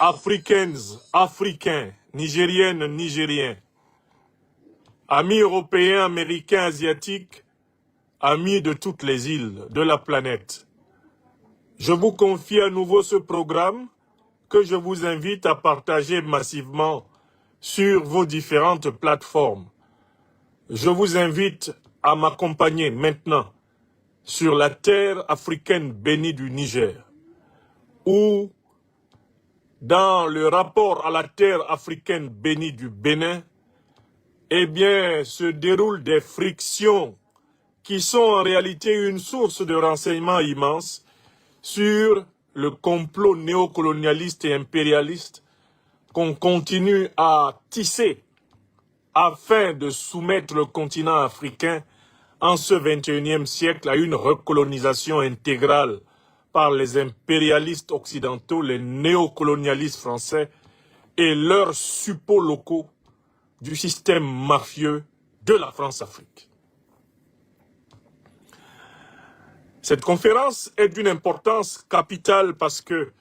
Africaines, Africains, Nigériennes, Nigériens, amis européens, américains, asiatiques, amis de toutes les îles de la planète. Je vous confie à nouveau ce programme que je vous invite à partager massivement sur vos différentes plateformes. Je vous invite à m'accompagner maintenant sur la terre africaine bénie du Niger, où dans le rapport à la terre africaine bénie du Bénin, eh bien, se déroulent des frictions qui sont en réalité une source de renseignements immenses sur le complot néocolonialiste et impérialiste qu'on continue à tisser afin de soumettre le continent africain en ce 21e siècle à une recolonisation intégrale par les impérialistes occidentaux, les néocolonialistes français et leurs suppôts locaux du système mafieux de la France-Afrique. Cette conférence est d'une importance capitale parce que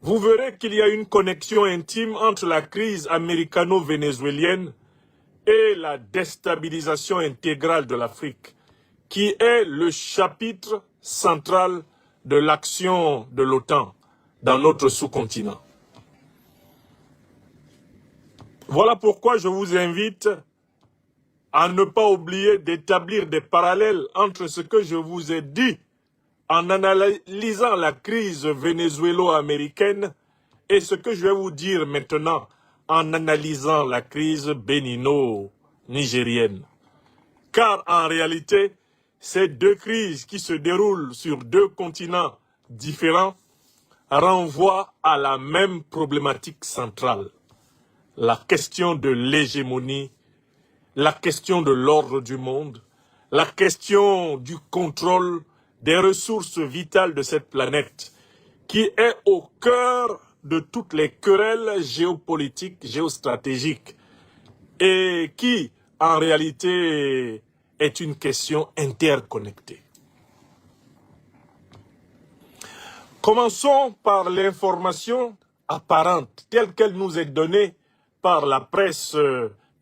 vous verrez qu'il y a une connexion intime entre la crise américano-vénézuélienne et la déstabilisation intégrale de l'Afrique, qui est le chapitre central de l'action de l'OTAN dans notre sous-continent. Voilà pourquoi je vous invite à ne pas oublier d'établir des parallèles entre ce que je vous ai dit en analysant la crise vénézuélo-américaine et ce que je vais vous dire maintenant en analysant la crise bénino-nigérienne. Car en réalité, ces deux crises qui se déroulent sur deux continents différents renvoient à la même problématique centrale. La question de l'hégémonie, la question de l'ordre du monde, la question du contrôle des ressources vitales de cette planète, qui est au cœur de toutes les querelles géopolitiques, géostratégiques, et qui, en réalité, est une question interconnectée. Commençons par l'information apparente, telle qu'elle nous est donnée par la presse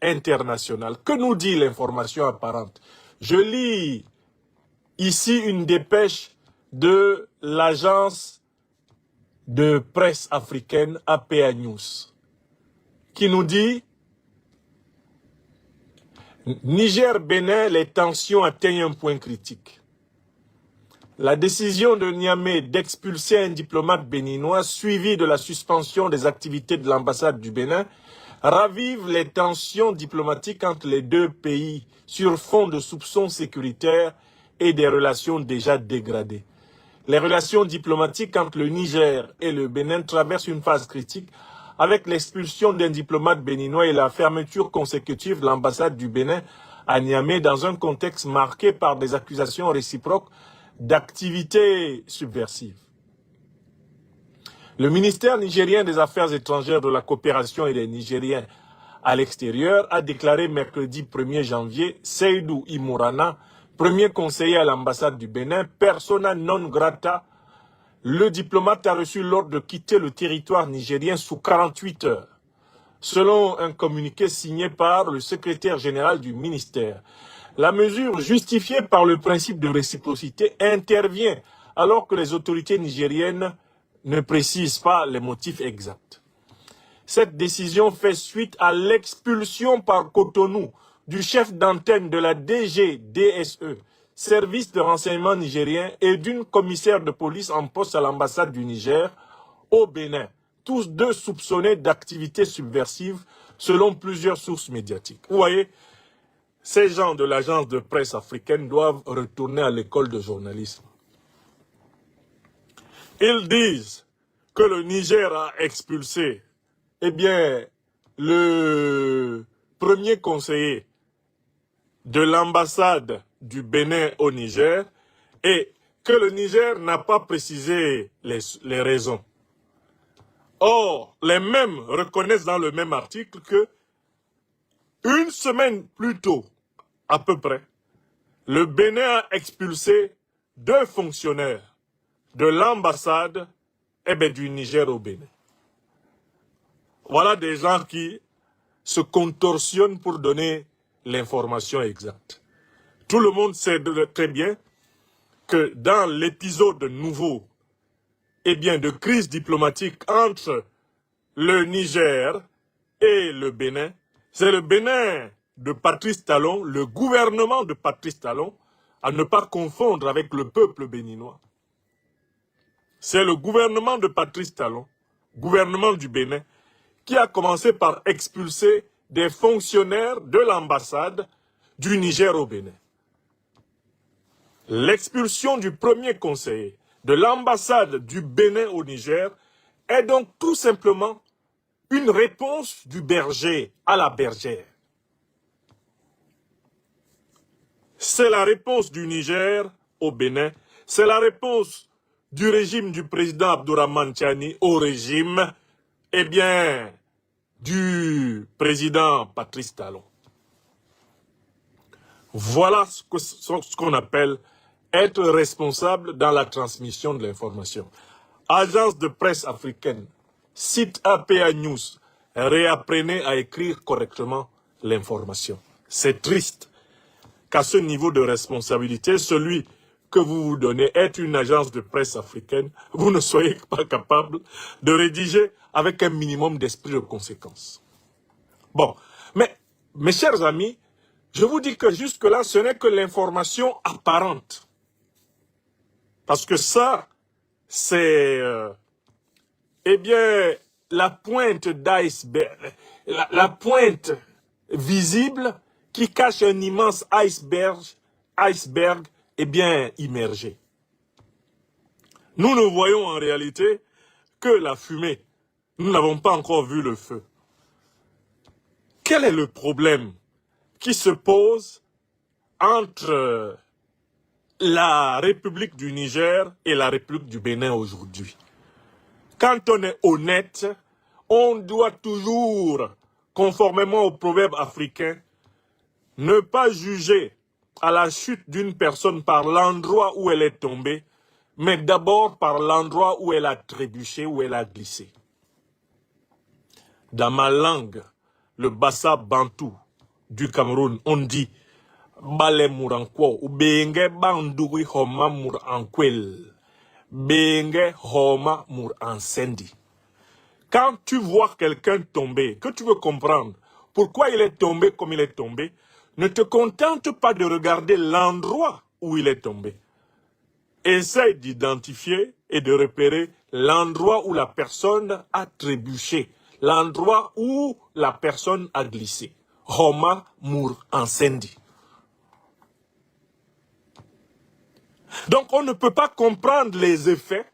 internationale. Que nous dit l'information apparente? Je lis ici une dépêche de l'agence de presse africaine APA News qui nous dit Niger-Bénin, les tensions atteignent un point critique. La décision de Niamey d'expulser un diplomate béninois suivi de la suspension des activités de l'ambassade du Bénin ravive les tensions diplomatiques entre les deux pays sur fond de soupçons sécuritaires et des relations déjà dégradées. Les relations diplomatiques entre le Niger et le Bénin traversent une phase critique avec l'expulsion d'un diplomate béninois et la fermeture consécutive de l'ambassade du Bénin à Niamey dans un contexte marqué par des accusations réciproques d'activités subversives. Le ministère nigérien des Affaires étrangères, de la coopération et des Nigériens à l'extérieur a déclaré mercredi 1er janvier Seydou Imourana, premier conseiller à l'ambassade du Bénin, persona non grata. Le diplomate a reçu l'ordre de quitter le territoire nigérien sous 48 heures, selon un communiqué signé par le secrétaire général du ministère. La mesure, justifiée par le principe de réciprocité, intervient alors que les autorités nigériennes ne précisent pas les motifs exacts. Cette décision fait suite à l'expulsion par Cotonou du chef d'antenne de la DGDSE, service de renseignement nigérien, et d'une commissaire de police en poste à l'ambassade du Niger au Bénin, tous deux soupçonnés d'activités subversives selon plusieurs sources médiatiques. Vous voyez, ces gens de l'agence de presse africaine doivent retourner à l'école de journalisme. Ils disent que le Niger a expulsé, eh bien, le premier conseiller de l'ambassade du Bénin au Niger et que le Niger n'a pas précisé les raisons. Or, les mêmes reconnaissent dans le même article que une semaine plus tôt, à peu près, le Bénin a expulsé 2 fonctionnaires de l'ambassade du Niger au Bénin. Voilà des gens qui se contorsionnent pour donner l'information exacte. Tout le monde sait très bien que dans l'épisode nouveau, eh bien, de crise diplomatique entre le Niger et le Bénin, c'est le Bénin de Patrice Talon, le gouvernement de Patrice Talon, à ne pas confondre avec le peuple béninois. C'est le gouvernement de Patrice Talon, gouvernement du Bénin, qui a commencé par expulser des fonctionnaires de l'ambassade du Niger au Bénin. L'expulsion du premier conseiller de l'ambassade du Bénin au Niger est donc tout simplement une réponse du berger à la bergère. C'est la réponse du Niger au Bénin, c'est la réponse du régime du président Abdourahmane Tiani au régime, eh bien, du président Patrice Talon. Voilà ce qu'on appelle être responsable dans la transmission de l'information. Agence de presse africaine, site APA News, réapprenez à écrire correctement l'information. C'est triste qu'à ce niveau de responsabilité, celui que vous vous donnez est une agence de presse africaine, vous ne soyez pas capable de rédiger avec un minimum d'esprit de conséquence. Bon, mais mes chers amis, je vous dis que jusque-là, ce n'est que l'information apparente. Parce que ça, c'est, eh bien, la pointe d'iceberg, la pointe visible qui cache un immense iceberg, eh bien, immergé. Nous ne voyons en réalité que la fumée. Nous n'avons pas encore vu le feu. Quel est le problème qui se pose entre la République du Niger et la République du Bénin aujourd'hui? Quand on est honnête, on doit toujours, conformément au proverbe africain, ne pas juger à la chute d'une personne par l'endroit où elle est tombée, mais d'abord par l'endroit où elle a trébuché, où elle a glissé. Dans ma langue, le Bassa Bantou du Cameroun, on dit Bale Mouranko ou Benge Bandoui Homa Mourankwel, Benge Homa Mouransendi. Quand tu vois quelqu'un tomber, que tu veux comprendre pourquoi il est tombé comme il est tombé, ne te contente pas de regarder l'endroit où il est tombé. Essaye d'identifier et de repérer l'endroit où la personne a trébuché, l'endroit où la personne a glissé. Homa Mour Incendi. Donc on ne peut pas comprendre les effets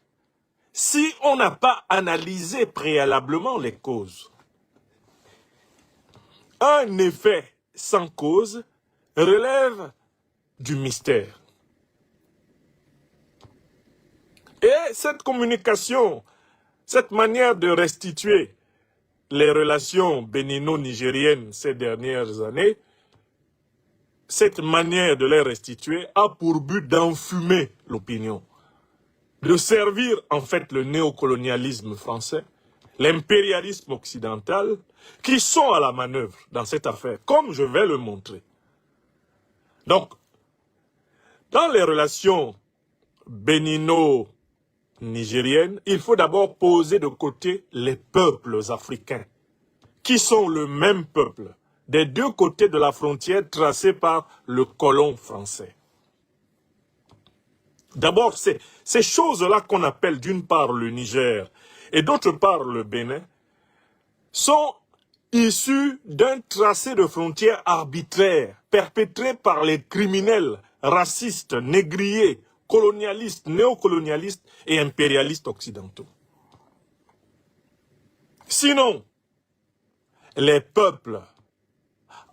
si on n'a pas analysé préalablement les causes. Un effet sans cause relève du mystère. Et cette communication, cette manière de restituer les relations bénino-nigériennes ces dernières années, cette manière de les restituer a pour but d'enfumer l'opinion, de servir en fait le néocolonialisme français, l'impérialisme occidental, qui sont à la manœuvre dans cette affaire, comme je vais le montrer. Donc, dans les relations bénino-nigériennes, il faut d'abord poser de côté les peuples africains, qui sont le même peuple, des deux côtés de la frontière tracée par le colon français. D'abord, ces choses-là qu'on appelle d'une part le Niger et d'autre part le Bénin sont issues d'un tracé de frontières arbitraire perpétré par les criminels racistes, négriers, colonialistes, néocolonialistes et impérialistes occidentaux. Sinon, les peuples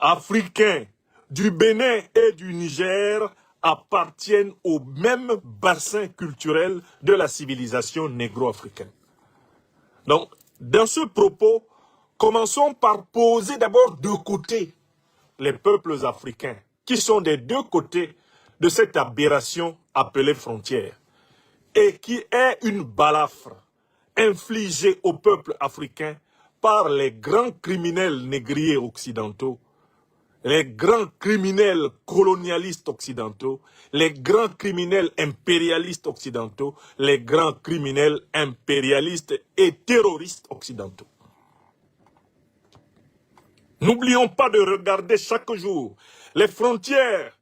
africains du Bénin et du Niger appartiennent au même bassin culturel de la civilisation négro-africaine. Donc, dans ce propos, commençons par poser d'abord de côté les peuples africains, qui sont des deux côtés de cette aberration appelée frontière, et qui est une balafre infligée au peuple africain par les grands criminels négriers occidentaux, les grands criminels colonialistes occidentaux, les grands criminels impérialistes occidentaux, les grands criminels impérialistes et terroristes occidentaux. N'oublions pas de regarder chaque jour les frontières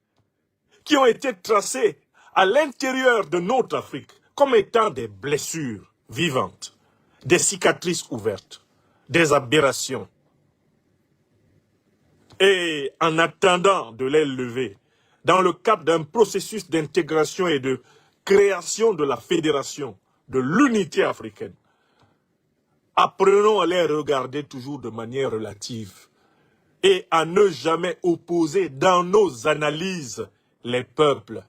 qui ont été tracées à l'intérieur de notre Afrique comme étant des blessures vivantes, des cicatrices ouvertes, des aberrations. Et en attendant de les lever, dans le cadre d'un processus d'intégration et de création de la fédération, de l'unité africaine, apprenons à les regarder toujours de manière relative et à ne jamais opposer dans nos analyses les peuples.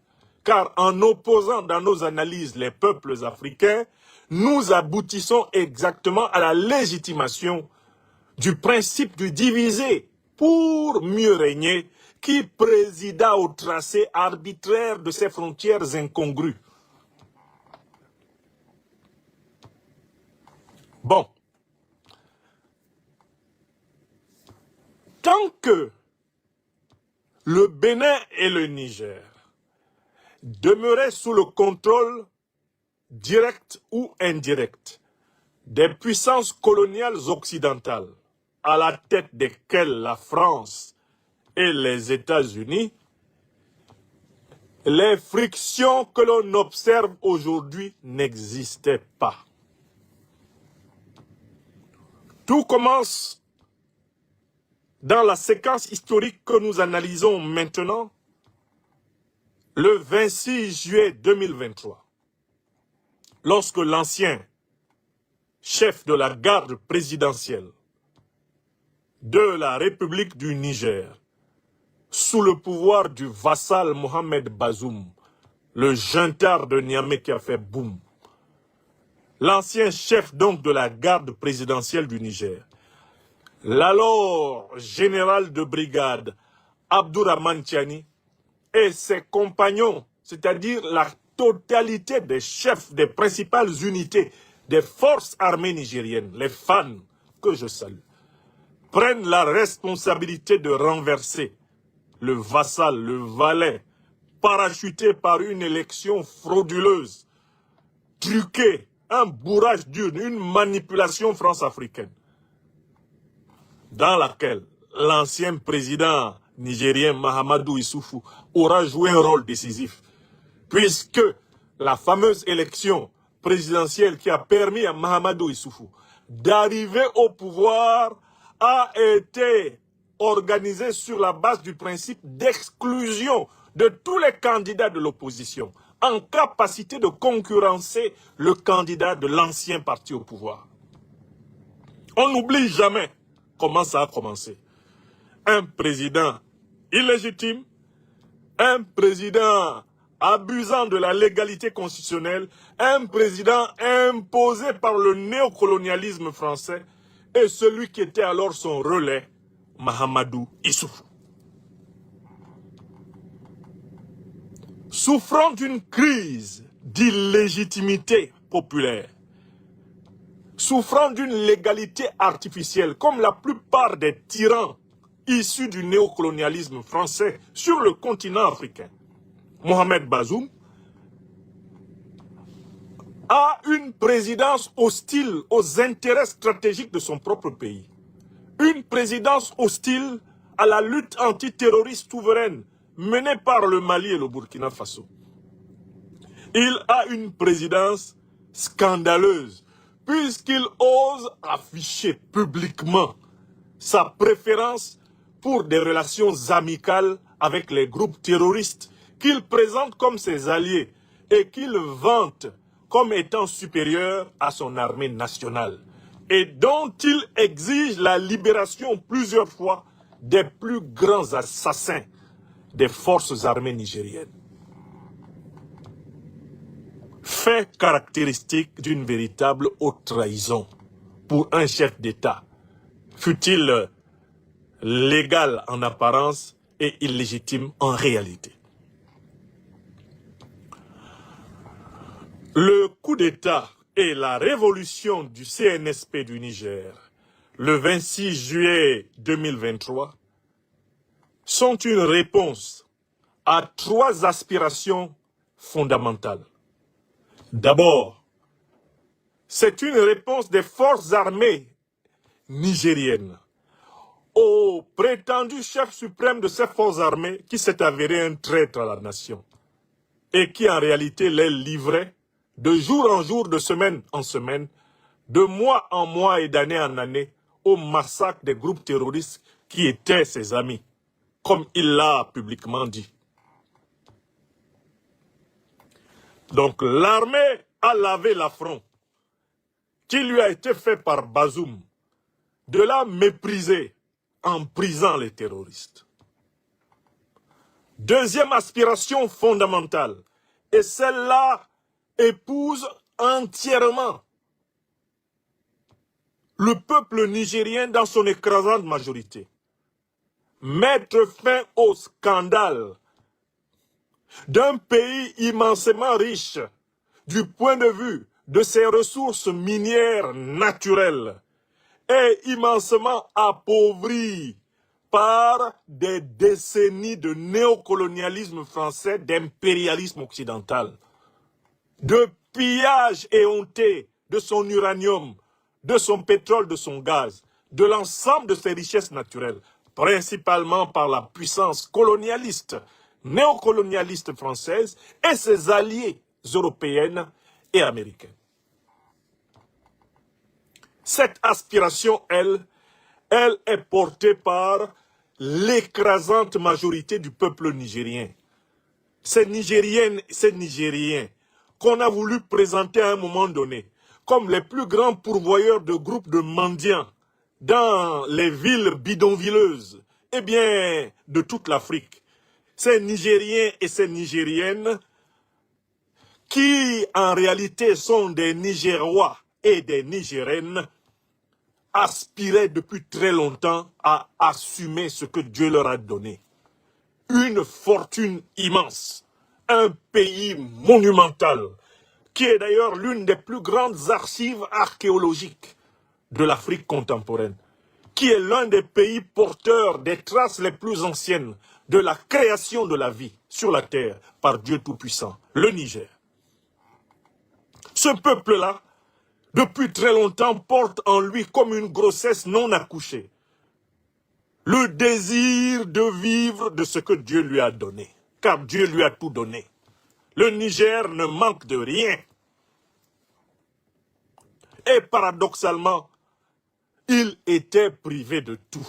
Car en opposant dans nos analyses les peuples africains, nous aboutissons exactement à la légitimation du principe du diviser pour mieux régner qui présida au tracé arbitraire de ces frontières incongrues. Bon. Tant que le Bénin et le Niger demeuraient sous le contrôle direct ou indirect des puissances coloniales occidentales, à la tête desquelles la France et les États-Unis, les frictions que l'on observe aujourd'hui n'existaient pas. Tout commence dans la séquence historique que nous analysons maintenant, le 26 juillet 2023, lorsque l'ancien chef de la garde présidentielle de la République du Niger, sous le pouvoir du vassal Mohamed Bazoum, le juntard de Niamey qui a fait boum, l'ancien chef donc de la garde présidentielle du Niger, l'alors général de brigade Abdourahmane Tiani et ses compagnons, c'est-à-dire la totalité des chefs des principales unités des forces armées nigériennes, les fans que je salue, prennent la responsabilité de renverser le vassal, le valet, parachuté par une élection frauduleuse, truquée, un bourrage dur, une manipulation france-africaine, dans laquelle l'ancien président nigérien Mahamadou Issoufou aura joué un rôle décisif, puisque la fameuse élection présidentielle qui a permis à Mahamadou Issoufou d'arriver au pouvoir a été organisée sur la base du principe d'exclusion de tous les candidats de l'opposition, en capacité de concurrencer le candidat de l'ancien parti au pouvoir. On n'oublie jamais comment ça a commencé. Un président illégitime, un président abusant de la légalité constitutionnelle, un président imposé par le néocolonialisme français et celui qui était alors son relais, Mahamadou Issoufou. Souffrant d'une crise d'illégitimité populaire, souffrant d'une légalité artificielle, comme la plupart des tyrans issus du néocolonialisme français sur le continent africain, Mohamed Bazoum a une présidence hostile aux intérêts stratégiques de son propre pays. Une présidence hostile à la lutte antiterroriste souveraine menée par le Mali et le Burkina Faso. Il a une présidence scandaleuse puisqu'il ose afficher publiquement sa préférence pour des relations amicales avec les groupes terroristes qu'il présente comme ses alliés et qu'il vante comme étant supérieur à son armée nationale et dont il exige la libération plusieurs fois des plus grands assassins des forces armées nigériennes. Fait caractéristique d'une véritable haute trahison pour un chef d'État, fut-il légal en apparence et illégitime en réalité. Le coup d'État et la révolution du CNSP du Niger le 26 juillet 2023, sont une réponse à 3 aspirations fondamentales. D'abord, c'est une réponse des forces armées nigériennes au prétendu chef suprême de ces forces armées qui s'est avéré un traître à la nation et qui en réalité les livrait de jour en jour, de semaine en semaine, de mois en mois et d'année en année au massacre des groupes terroristes qui étaient ses amis, comme il l'a publiquement dit. Donc l'armée a lavé l'affront qui lui a été fait par Bazoum, de la mépriser en prisant les terroristes. Deuxième aspiration fondamentale, et celle-là épouse entièrement le peuple nigérien dans son écrasante majorité. Mettre fin au scandale d'un pays immensément riche du point de vue de ses ressources minières naturelles et immensément appauvri par des décennies de néocolonialisme français, d'impérialisme occidental, de pillage éhonté de son uranium, de son pétrole, de son gaz, de l'ensemble de ses richesses naturelles, principalement par la puissance colonialiste, néocolonialiste française et ses alliés européennes et américaines. Cette aspiration, elle est portée par l'écrasante majorité du peuple nigérien. Ces Nigériennes et ces Nigériens qu'on a voulu présenter à un moment donné comme les plus grands pourvoyeurs de groupes de mendiants dans les villes bidonvilleuses, eh bien, de toute l'Afrique. Ces Nigériens et ces Nigériennes qui, en réalité, sont des Nigérois et des Nigériennes, aspiraient depuis très longtemps à assumer ce que Dieu leur a donné. Une fortune immense, un pays monumental, qui est d'ailleurs l'une des plus grandes archives archéologiques de l'Afrique contemporaine, qui est l'un des pays porteurs des traces les plus anciennes de la création de la vie sur la terre par Dieu Tout-Puissant, le Niger. Ce peuple-là, depuis très longtemps, porte en lui comme une grossesse non accouchée le désir de vivre de ce que Dieu lui a donné, car Dieu lui a tout donné. Le Niger ne manque de rien. Et paradoxalement, il était privé de tout.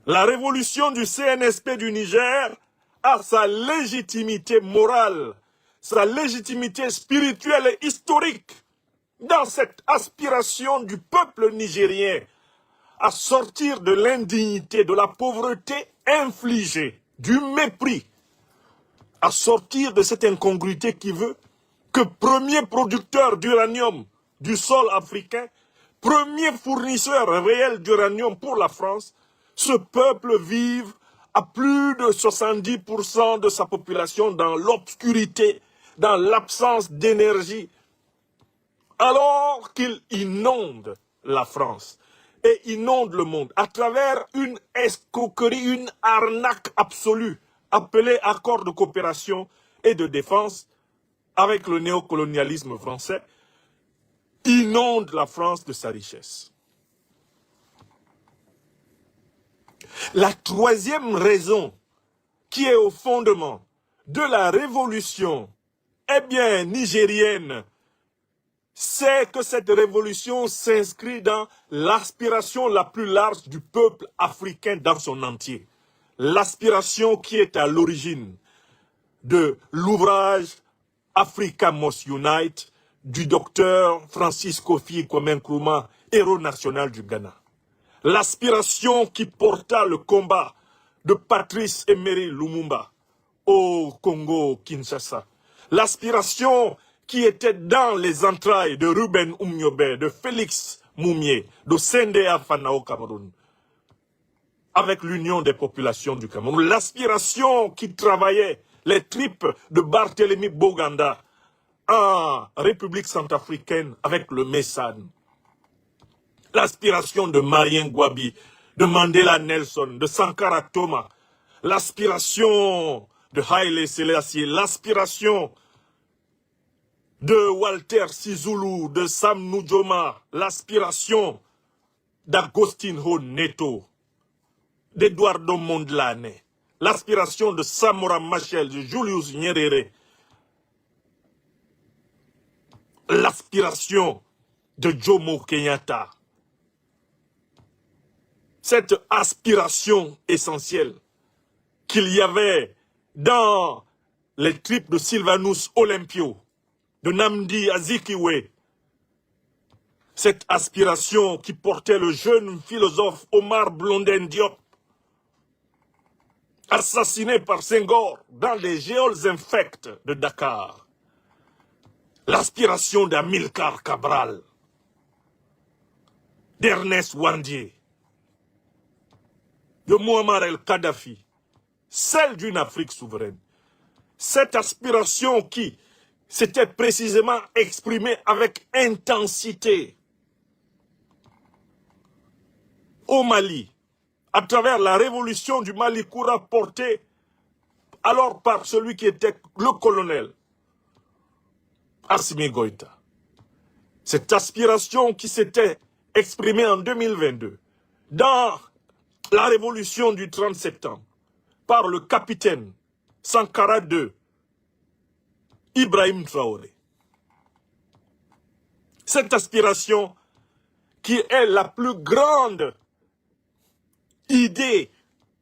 La révolution du CNSP du Niger a sa légitimité morale, sa légitimité spirituelle et historique dans cette aspiration du peuple nigérien à sortir de l'indignité, de la pauvreté infligée, du mépris, à sortir de cette incongruité qui veut que premier producteur d'uranium du sol africain, premier fournisseur réel d'uranium pour la France, ce peuple vive à plus de 70% de sa population dans l'obscurité, dans l'absence d'énergie, alors qu'il inonde la France et inonde le monde à travers une escroquerie, une arnaque absolue, appelée accord de coopération et de défense avec le néocolonialisme français, inonde la France de sa richesse. La troisième raison qui est au fondement de la révolution, eh bien, nigérienne, c'est que cette révolution s'inscrit dans l'aspiration la plus large du peuple africain dans son entier. L'aspiration qui est à l'origine de l'ouvrage Africa Must Unite du docteur Francis Kofi Kwame Nkrumah, héros national du Ghana. L'aspiration qui porta le combat de Patrice Emery Lumumba au Congo-Kinshasa. L'aspiration qui était dans les entrailles de Ruben Umnyobe, de Félix Moumié, de Sendea Fana au Cameroun, avec l'union des populations du Cameroun. L'aspiration qui travaillait les tripes de Barthélemy Boganda en République centrafricaine avec le Messane. L'aspiration de Marien Gwabi, de Mandela Nelson, de Sankara Thomas, l'aspiration de Haile Selassie, l'aspiration de Walter Sisulu, de Sam Nujoma, l'aspiration d'Agostinho Neto, d'Eduardo Mondlane, l'aspiration de Samora Machel, de Julius Nyerere, l'aspiration de Jomo Kenyatta. Cette aspiration essentielle qu'il y avait dans les tripes de Sylvanus Olympio, de Nnamdi Azikiwe, cette aspiration qui portait le jeune philosophe Omar Blondin Diop, assassiné par Senghor dans les geôles infectes de Dakar. L'aspiration d'Amilcar Cabral, d'Ernest Wandier, de Muammar el-Kadhafi, celle d'une Afrique souveraine. Cette aspiration qui s'était précisément exprimée avec intensité au Mali, à travers la révolution du Mali Koura portée alors par celui qui était le colonel Assimi Goïta. Cette aspiration qui s'était exprimée en 2022 dans la révolution du 30 septembre par le capitaine Sankara II, Ibrahim Traoré. Cette aspiration qui est la plus grande idée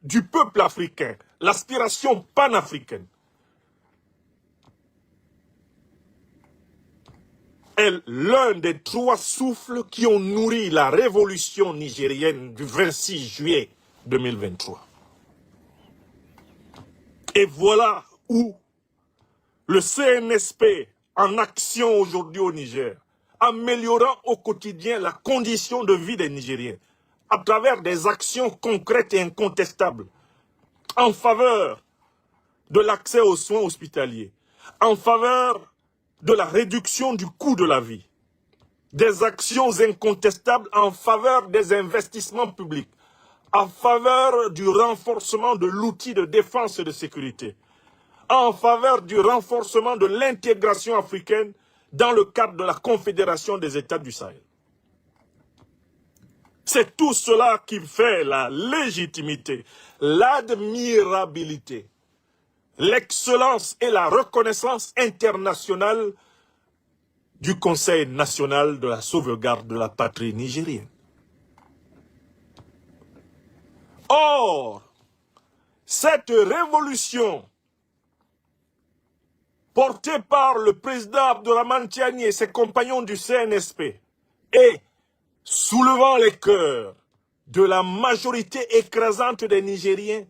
du peuple africain, l'aspiration panafricaine, est l'un des trois souffles qui ont nourri la révolution nigérienne du 26 juillet 2023. Et voilà où le CNSP, en action aujourd'hui au Niger, améliorant au quotidien la condition de vie des Nigériens, à travers des actions concrètes et incontestables, en faveur de l'accès aux soins hospitaliers, en faveur de la réduction du coût de la vie, des actions incontestables en faveur des investissements publics, en faveur du renforcement de l'outil de défense et de sécurité, en faveur du renforcement de l'intégration africaine dans le cadre de la Confédération des États du Sahel. C'est tout cela qui fait la légitimité, l'admirabilité, l'excellence et la reconnaissance internationale du Conseil national de la sauvegarde de la patrie nigérienne. Or, cette révolution portée par le président Abdourahmane Tiani et ses compagnons du CNSP et soulevant les cœurs de la majorité écrasante des Nigériens,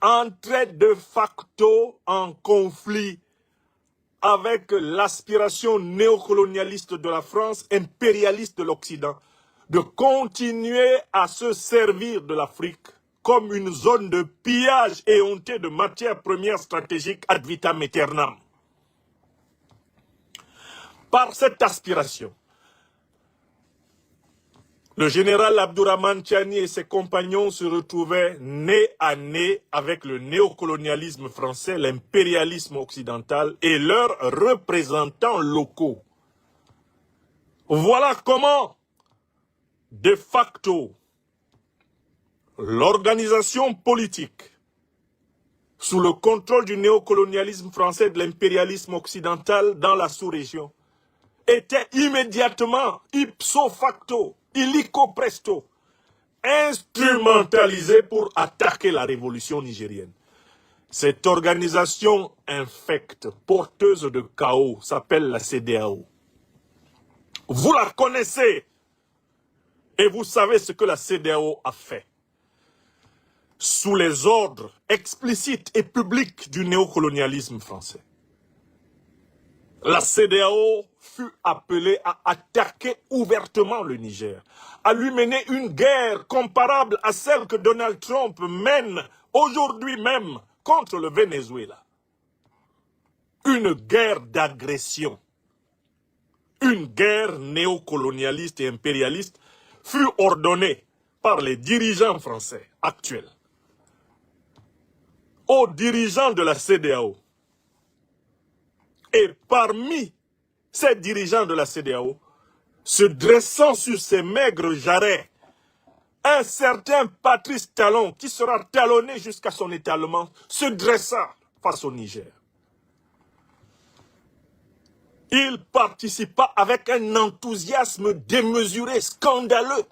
entrait de facto en conflit avec l'aspiration néocolonialiste de la France, impérialiste de l'Occident, de continuer à se servir de l'Afrique comme une zone de pillage éhontée de matières premières stratégiques ad vitam aeternam. Par cette aspiration, le général Abdourahmane Tiani et ses compagnons se retrouvaient nez à nez avec le néocolonialisme français, l'impérialisme occidental et leurs représentants locaux. Voilà comment, de facto, l'organisation politique, sous le contrôle du néocolonialisme français et de l'impérialisme occidental dans la sous-région, était immédiatement, ipso facto, illico presto, instrumentalisée pour attaquer la révolution nigérienne. Cette organisation infecte, porteuse de chaos, s'appelle la CEDEAO. Vous la connaissez et vous savez ce que la CEDEAO a fait. Sous les ordres explicites et publics du néocolonialisme français, la CEDEAO fut appelée à attaquer ouvertement le Niger, à lui mener une guerre comparable à celle que Donald Trump mène aujourd'hui même contre le Venezuela. une guerre d'agression, une guerre néocolonialiste et impérialiste fut ordonnée par les dirigeants français actuels aux dirigeants de la CEDEAO. Et parmi ces dirigeants de la CEDEAO, se dressant sur ses maigres jarrets, un certain Patrice Talon, qui sera talonné jusqu'à son étalement, se dressa face au Niger. Il participa avec un enthousiasme démesuré, scandaleux,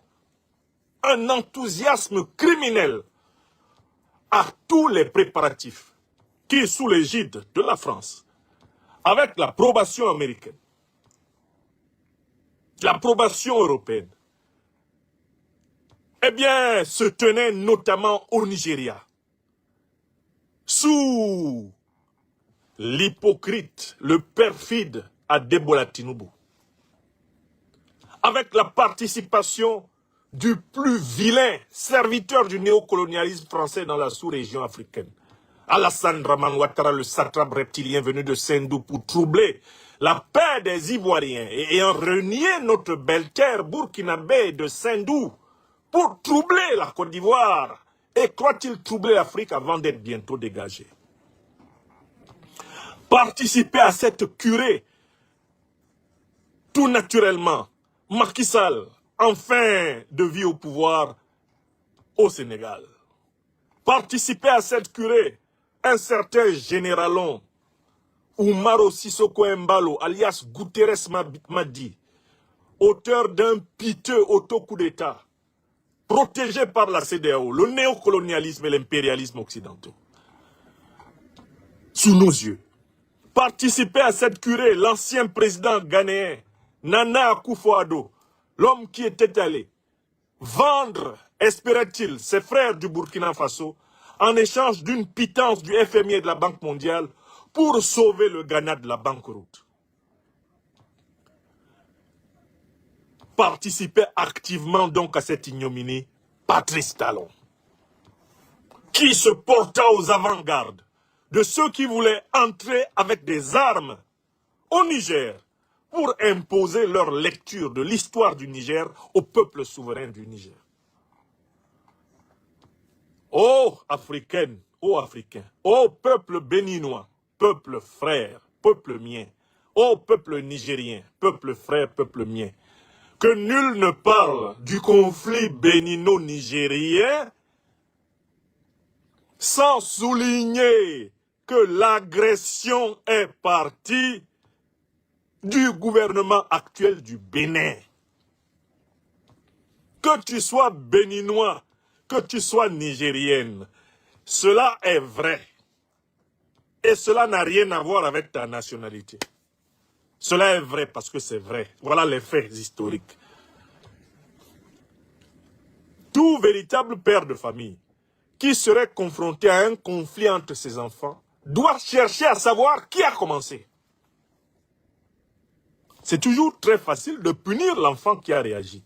un enthousiasme criminel à tous les préparatifs qui, sous l'égide de la France, avec l'approbation américaine, l'approbation européenne, eh bien, se tenaient notamment au Nigeria, sous l'hypocrite, le perfide Adebola Tinubu, avec la participation du plus vilain serviteur du néocolonialisme français dans la sous-région africaine, Alassane Dramane Ouattara, le satrape reptilien venu de Sendou pour troubler la paix des Ivoiriens et ayant renié notre belle terre burkinabé de Sendou pour troubler la Côte d'Ivoire. Et croit-il troubler l'Afrique avant d'être bientôt dégagé? Participer à cette curée, tout naturellement, Macky Sall, en fin de vie au pouvoir au Sénégal. Participer à cette curée, un certain généralon, Oumaro Sissoko Embalo, alias Guterres Madi, auteur d'un piteux auto-coup d'État, protégé par la CEDEAO, le néocolonialisme et l'impérialisme occidentaux. Sous nos yeux. Participer à cette curée, l'ancien président ghanéen, Nana Akufo-Addo, l'homme qui était allé vendre, espérait-il, ses frères du Burkina Faso en échange d'une pitance du FMI et de la Banque mondiale pour sauver le Ghana de la banqueroute. Participer activement donc à cette ignominie, Patrice Talon, qui se porta aux avant-gardes de ceux qui voulaient entrer avec des armes au Niger pour imposer leur lecture de l'histoire du Niger au peuple souverain du Niger. Ô Africaine, ô Africain, ô peuple béninois, peuple frère, peuple mien, ô peuple nigérien, peuple frère, peuple mien, que nul ne parle du conflit bénino-nigérien sans souligner que l'agression est partie du gouvernement actuel du Bénin. Que tu sois béninois, que tu sois nigérienne, cela est vrai. Et cela n'a rien à voir avec ta nationalité. Cela est vrai parce que c'est vrai. Voilà les faits historiques. Tout véritable père de famille qui serait confronté à un conflit entre ses enfants doit chercher à savoir qui a commencé. C'est toujours très facile de punir l'enfant qui a réagi.